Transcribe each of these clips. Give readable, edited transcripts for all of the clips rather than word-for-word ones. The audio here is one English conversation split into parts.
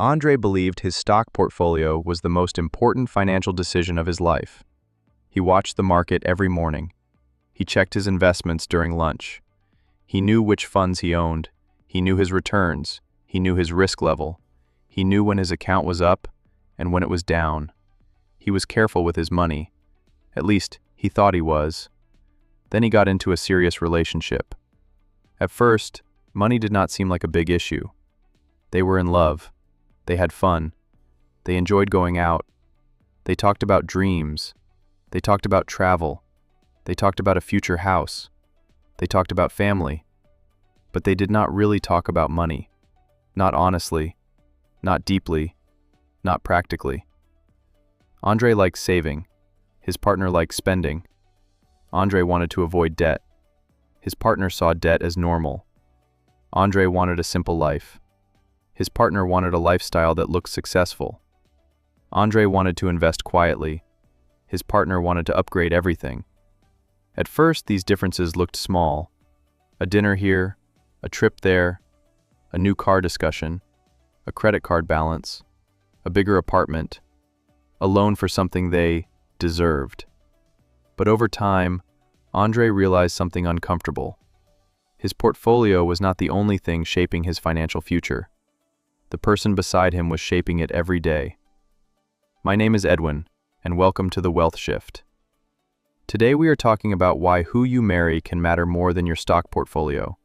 Andre believed his stock portfolio was the most important financial decision of his life. He watched the market every morning. He checked his investments during lunch. He knew which funds he owned. He knew his returns. He knew his risk level. He knew when his account was up and when it was down. He was careful with his money. At least, he thought he was. Then he got into a serious relationship. At first, money did not seem like a big issue. They were in love. They had fun. They enjoyed going out. They talked about dreams. They talked about travel. They talked about a future house. They talked about family. But they did not really talk about money. Not honestly. Not deeply. Not practically. Andre liked saving. His partner liked spending. Andre wanted to avoid debt. His partner saw debt as normal. Andre wanted a simple life. His partner wanted a lifestyle that looked successful. Andre wanted to invest quietly. His partner wanted to upgrade everything. At first, these differences looked small. A dinner here, a trip there, a new car discussion, a credit card balance, a bigger apartment, a loan for something they deserved. But over time, Andre realized something uncomfortable. His portfolio was not the only thing shaping his financial future. The person beside him was shaping it every day. My name is Edwin, and welcome to The Wealth Shift. Today we are talking about why who you marry can matter more than your stock portfolio.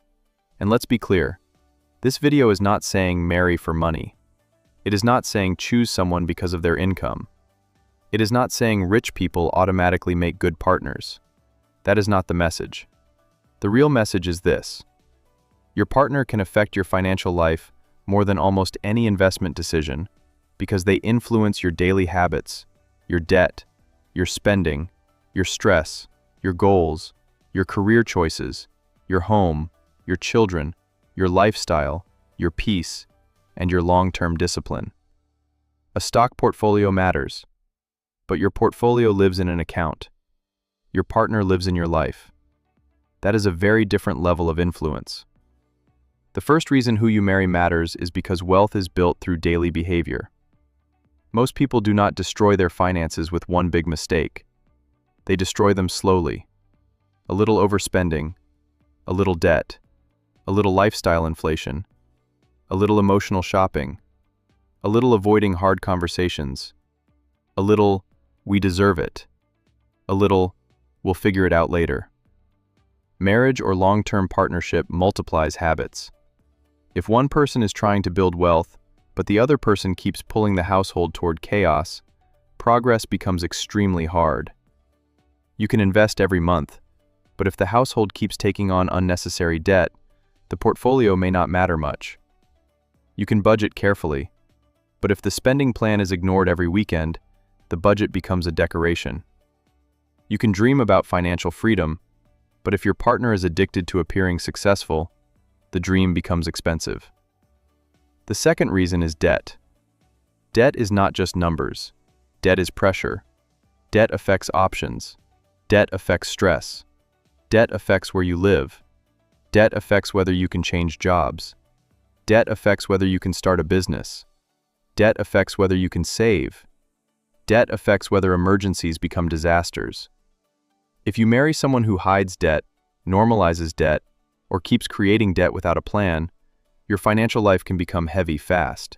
And let's be clear, this video is not saying marry for money. It is not saying choose someone because of their income. It is not saying rich people automatically make good partners. That is not the message. The real message is this: your partner can affect your financial life more than almost any investment decision because they influence your daily habits, your debt, your spending, your stress, your goals, your career choices, your home, your children, your lifestyle, your peace, and your long-term discipline. A stock portfolio matters, but your portfolio lives in an account. Your partner lives in your life. That is a very different level of influence. The first reason who you marry matters is because wealth is built through daily behavior. Most people do not destroy their finances with one big mistake. They destroy them slowly. A little overspending, a little debt, a little lifestyle inflation, a little emotional shopping, a little avoiding hard conversations, a little we deserve it, a little we'll figure it out later. Marriage or long-term partnership multiplies habits. If one person is trying to build wealth, but the other person keeps pulling the household toward chaos, progress becomes extremely hard. You can invest every month, but if the household keeps taking on unnecessary debt, the portfolio may not matter much. You can budget carefully, but if the spending plan is ignored every weekend, the budget becomes a decoration. You can dream about financial freedom, but if your partner is addicted to appearing successful, the dream becomes expensive. The second reason is debt. Debt is not just numbers. Debt is pressure. Debt affects options. Debt affects stress. Debt affects where you live. Debt affects whether you can change jobs. Debt affects whether you can start a business. Debt affects whether you can save. Debt affects whether emergencies become disasters. If you marry someone who hides debt, normalizes debt, or keeps creating debt without a plan, your financial life can become heavy fast.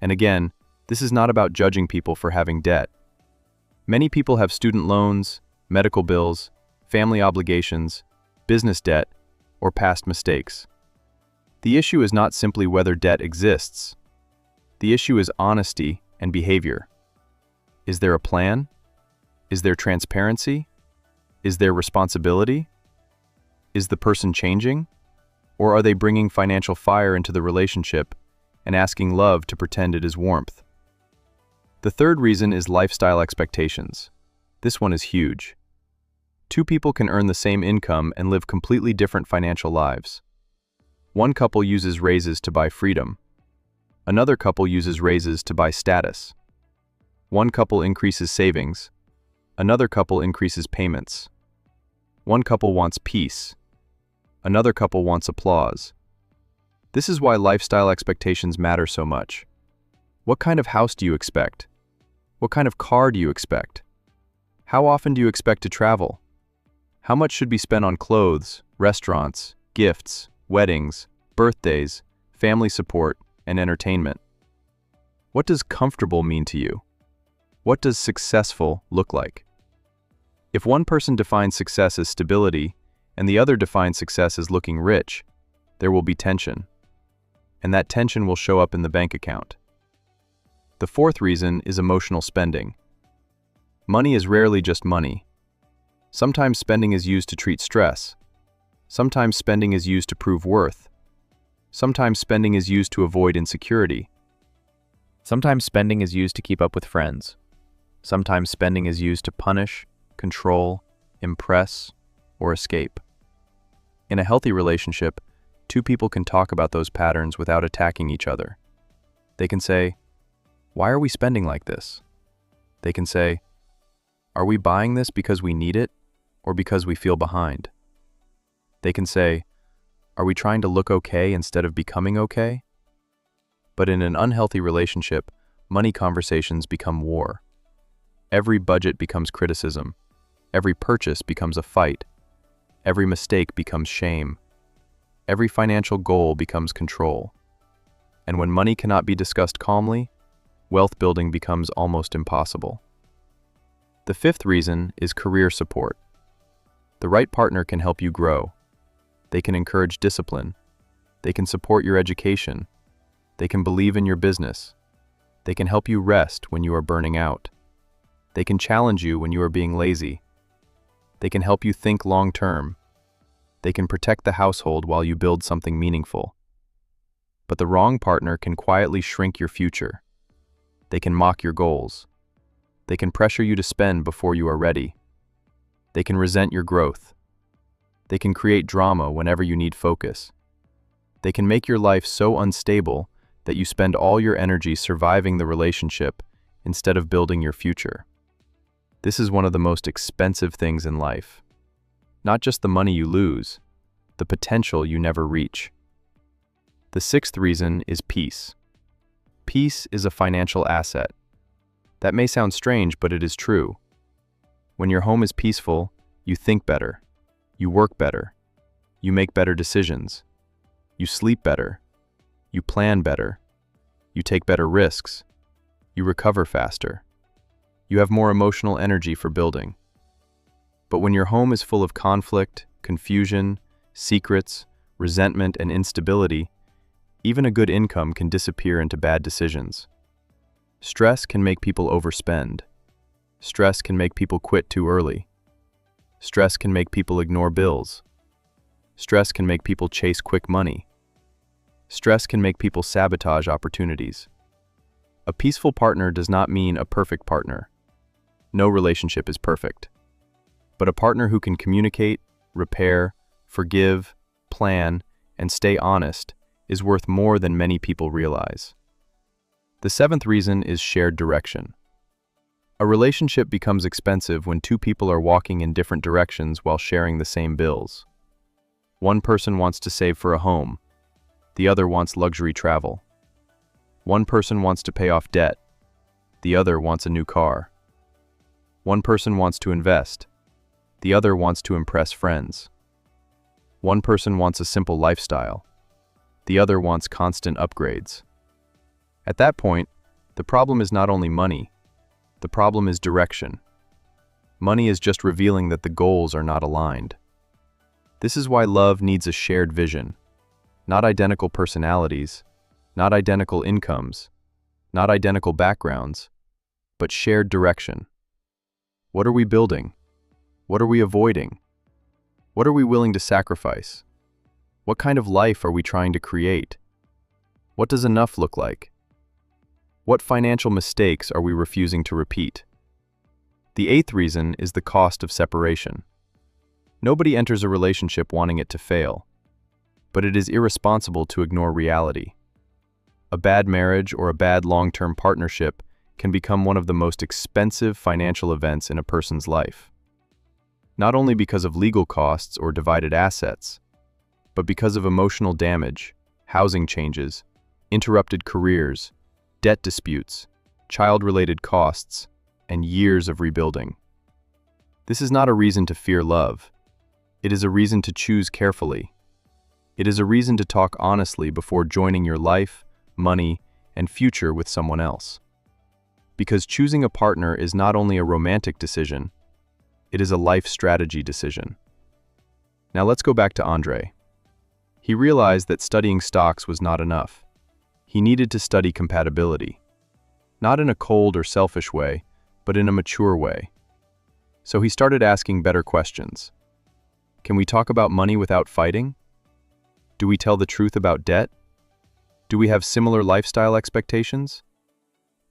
And again, this is not about judging people for having debt. Many people have student loans, medical bills, family obligations, business debt, or past mistakes. The issue is not simply whether debt exists. The issue is honesty and behavior. Is there a plan? Is there transparency? Is there responsibility? Is the person changing? Or are they bringing financial fire into the relationship and asking love to pretend it is warmth? The third reason is lifestyle expectations. This one is huge. Two people can earn the same income and live completely different financial lives. One couple uses raises to buy freedom. Another couple uses raises to buy status. One couple increases savings. Another couple increases payments. One couple wants peace. Another couple wants applause. This is why lifestyle expectations matter so much. What kind of house do you expect? What kind of car do you expect? How often do you expect to travel? How much should be spent on clothes, restaurants, gifts, weddings, birthdays, family support, and entertainment? What does comfortable mean to you? What does successful look like? If one person defines success as stability and the other defines success as looking rich, there will be tension. And that tension will show up in the bank account. The fourth reason is emotional spending. Money is rarely just money. Sometimes spending is used to treat stress. Sometimes spending is used to prove worth. Sometimes spending is used to avoid insecurity. Sometimes spending is used to keep up with friends. Sometimes spending is used to punish, control, impress, or escape. In a healthy relationship, two people can talk about those patterns without attacking each other. They can say, "Why are we spending like this?" They can say, "Are we buying this because we need it or because we feel behind?" They can say, "Are we trying to look okay instead of becoming okay?" But in an unhealthy relationship, money conversations become war. Every budget becomes criticism. Every purchase becomes a fight. Every mistake becomes shame. Every financial goal becomes control. And when money cannot be discussed calmly, wealth building becomes almost impossible. The fifth reason is career support. The right partner can help you grow. They can encourage discipline. They can support your education. They can believe in your business. They can help you rest when you are burning out. They can challenge you when you are being lazy. They can help you think long-term. They can protect the household while you build something meaningful. But the wrong partner can quietly shrink your future. They can mock your goals. They can pressure you to spend before you are ready. They can resent your growth. They can create drama whenever you need focus. They can make your life so unstable that you spend all your energy surviving the relationship instead of building your future. This is one of the most expensive things in life. Not just the money you lose, the potential you never reach. The sixth reason is peace. Peace is a financial asset. That may sound strange, but it is true. When your home is peaceful, you think better, you work better, you make better decisions, you sleep better, you plan better, you take better risks, you recover faster, you have more emotional energy for building. But when your home is full of conflict, confusion, secrets, resentment, and instability, even a good income can disappear into bad decisions. Stress can make people overspend. Stress can make people quit too early. Stress can make people ignore bills. Stress can make people chase quick money. Stress can make people sabotage opportunities. A peaceful partner does not mean a perfect partner. No relationship is perfect. But a partner who can communicate, repair, forgive, plan, and stay honest is worth more than many people realize. The seventh reason is shared direction. A relationship becomes expensive when two people are walking in different directions while sharing the same bills. One person wants to save for a home. The other wants luxury travel. One person wants to pay off debt. The other wants a new car. One person wants to invest. The other wants to impress friends. One person wants a simple lifestyle. The other wants constant upgrades. At that point, the problem is not only money, the problem is direction. Money is just revealing that the goals are not aligned. This is why love needs a shared vision. Not identical personalities, not identical incomes, not identical backgrounds, but shared direction. What are we building? What are we avoiding? What are we willing to sacrifice? What kind of life are we trying to create? What does enough look like? What financial mistakes are we refusing to repeat? The eighth reason is the cost of separation. Nobody enters a relationship wanting it to fail, but it is irresponsible to ignore reality. A bad marriage or a bad long-term partnership can become one of the most expensive financial events in a person's life. Not only because of legal costs or divided assets, but because of emotional damage, housing changes, interrupted careers, debt disputes, child-related costs, and years of rebuilding. This is not a reason to fear love. It is a reason to choose carefully. It is a reason to talk honestly before joining your life, money, and future with someone else. Because choosing a partner is not only a romantic decision, it is a life strategy decision. Now let's go back to Andre. He realized that studying stocks was not enough. He needed to study compatibility. Not in a cold or selfish way, but in a mature way. So he started asking better questions. Can we talk about money without fighting? Do we tell the truth about debt? Do we have similar lifestyle expectations?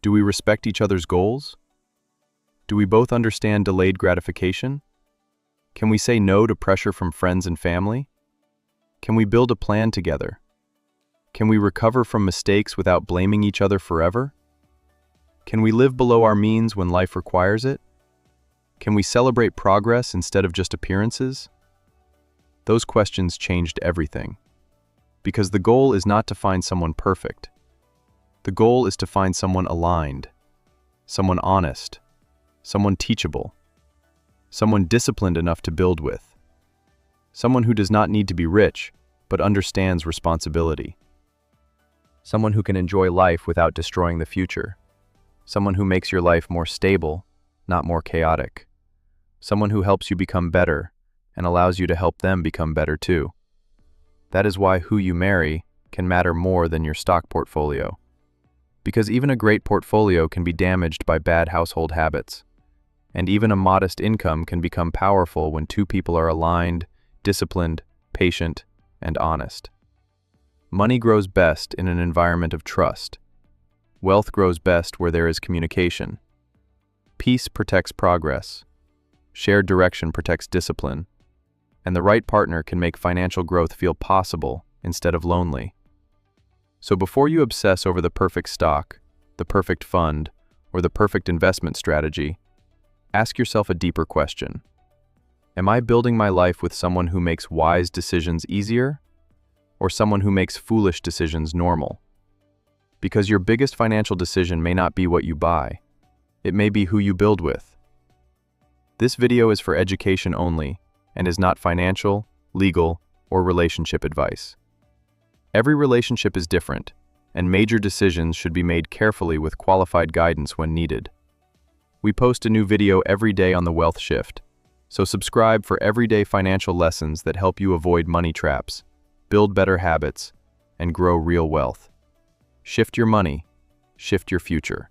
Do we respect each other's goals? Do we both understand delayed gratification? Can we say no to pressure from friends and family? Can we build a plan together? Can we recover from mistakes without blaming each other forever? Can we live below our means when life requires it? Can we celebrate progress instead of just appearances? Those questions changed everything. Because the goal is not to find someone perfect. The goal is to find someone aligned, someone honest, someone teachable, someone disciplined enough to build with, someone who does not need to be rich, but understands responsibility, someone who can enjoy life without destroying the future, someone who makes your life more stable, not more chaotic, someone who helps you become better and allows you to help them become better too. That is why who you marry can matter more than your stock portfolio. Because even a great portfolio can be damaged by bad household habits. And even a modest income can become powerful when two people are aligned, disciplined, patient, and honest. Money grows best in an environment of trust. Wealth grows best where there is communication. Peace protects progress. Shared direction protects discipline. And the right partner can make financial growth feel possible instead of lonely. So before you obsess over the perfect stock, the perfect fund, or the perfect investment strategy, ask yourself a deeper question. Am I building my life with someone who makes wise decisions easier, or someone who makes foolish decisions normal? Because your biggest financial decision may not be what you buy. It may be who you build with. This video is for education only and is not financial, legal, or relationship advice. Every relationship is different, and major decisions should be made carefully with qualified guidance when needed. We post a new video every day on The Wealth Shift, so subscribe for everyday financial lessons that help you avoid money traps, build better habits, and grow real wealth. Shift your money, shift your future.